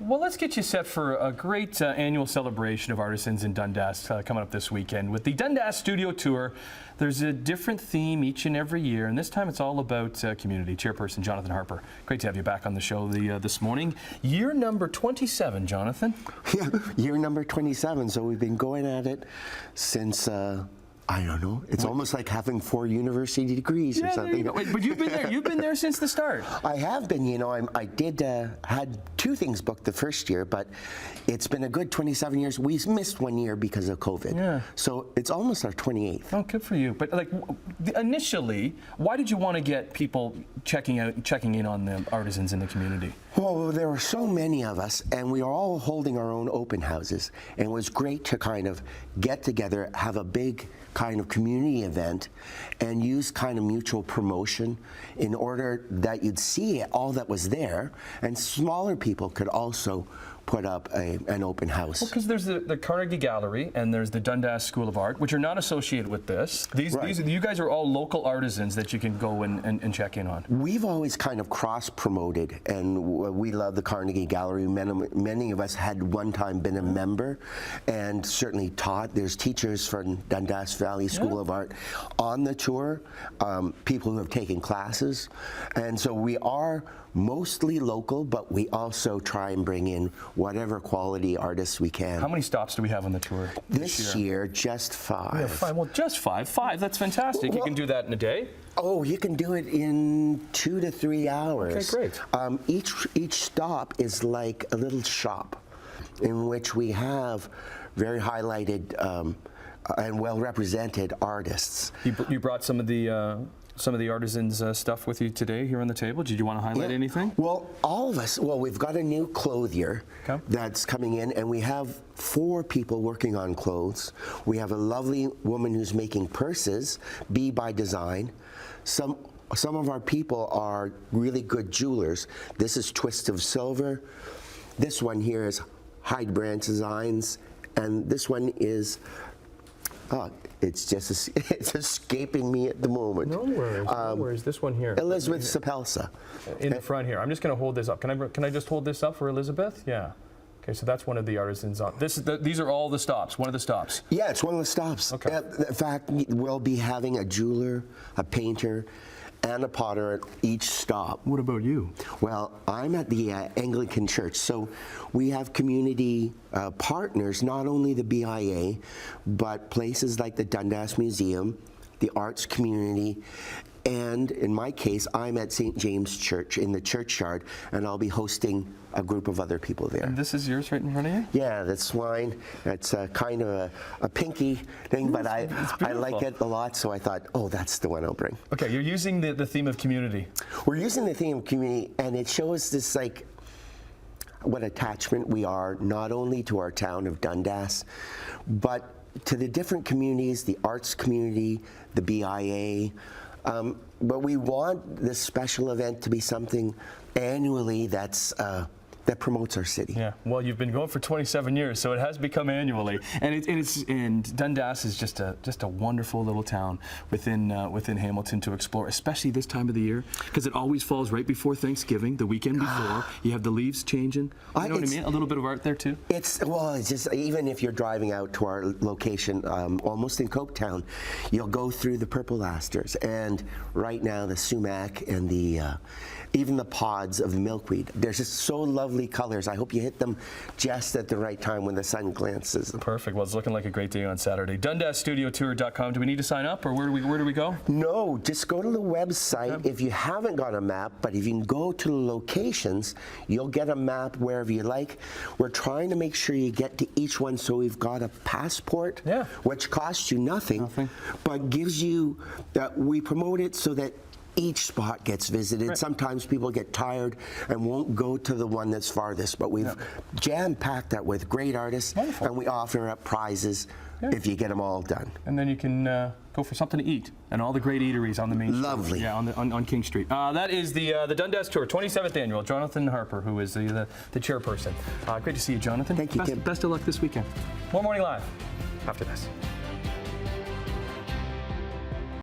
Well, let's get you set for a great annual celebration of artisans in Dundas coming up this weekend. With the Dundas Studio Tour, there's a different theme each and every year, and this time it's all about community. Chairperson Jonathan Harper, great to have you back on the show this morning. Year number 27, Jonathan. Yeah, year number 27, so we've been going at it since... I don't know. It's almost like having 4 university degrees or something. Wait, but you've been there. You've been there since the start. I have been. You know, I did had 2 things booked the first year, but it's been a good 27 years. We missed 1 year because of COVID. Yeah. So it's almost our 28th. Oh, good for you. But like initially, why did you want to get people checking in on the artisans in the community? Well, there were so many of us, and we were all holding our own open houses, and it was great to kind of get together, have a big kind of community event, and use kind of mutual promotion in order that you'd see all that was there, and smaller people could also put up an open house. Well, because there's the Carnegie Gallery and there's the Dundas School of Art, which are not associated with this. You guys are all local artisans that you can go and check in on. We've always kind of cross-promoted, and we love the Carnegie Gallery. Many of us had one time been a member and certainly taught. There's teachers from Dundas Valley School of Art on the tour, people who have taken classes. And so we are mostly local, but we also try and bring in whatever quality artists we can. How many stops do we have on the tour this year? Just 5. Yeah, 5. Well, just 5. 5, that's fantastic. You can do that in a day? Oh, you can do it in 2 to 3 hours. Okay, great. Each stop is like a little shop in which we have very highlighted and well-represented artists. You brought some of the artisans' stuff with you today here on the table. Did you want to highlight anything? Well, all of us. Well, we've got a new clothier that's coming in, and we have 4 people working on clothes. We have a lovely woman who's making purses, Be by Design. Some of our people are really good jewelers. This is Twist of Silver. This one here is Hyde Branch Designs, and this one is. It's escaping me at the moment. No worries. No worries. This one here. Elizabeth Sapelsa. In the front here. I'm just going to hold this up. Can I just hold this up for Elizabeth? Yeah. Okay, so that's one of the artisans. These are all the stops. One of the stops. Yeah, it's one of the stops. Okay. In fact, we'll be having a jeweler, a painter, and a potter at each stop. What about you? Well, I'm at the Anglican Church, so we have community partners, not only the BIA, but places like the Dundas Museum, the arts community, and in my case, I'm at St. James Church in the churchyard, and I'll be hosting a group of other people there. And this is yours right in front of you? Yeah, that's mine. It's kind of a pinky thing, but I like it a lot, so I thought, oh, that's the one I'll bring. Okay, you're using the theme of community. We're using the theme of community, and it shows this, like, what attachment we are, not only to our town of Dundas, but to the different communities, the arts community, the BIA. But we want this special event to be something annually that promotes our city. Yeah. Well, you've been going for 27 years, so it has become annually, and Dundas is just a wonderful little town within Hamilton to explore, especially this time of the year, because it always falls right before Thanksgiving, the weekend before. You have the leaves changing. You know what I mean? A little bit of art there too. It's just, even if you're driving out to our location, almost in Coketown, you'll go through the purple asters, and right now the sumac and even the pods of the milkweed. They're just so lovely colors. I hope you hit them just at the right time when the sun glances. Perfect. Well, it's looking like a great day on Saturday. DundasStudioTour.com. Do we need to sign up, or where do we go? No, just go to the website if you haven't got a map, but if you can go to the locations, you'll get a map wherever you like. We're trying to make sure you get to each one, so we've got a passport, which costs you nothing. But gives you, we promote it so that each spot gets visited. Sometimes people get tired and won't go to the one that's farthest, but we've jam-packed that with great artists, and we offer up prizes if you get them all done. And then you can go for something to eat, and all the great eateries on the main street. Lovely. Yeah, on King Street. That is the Dundas Tour, 27th annual. Jonathan Harper, who is the chairperson. Great to see you, Jonathan. Thank you, Tim. Best of luck this weekend. More Morning Live after this.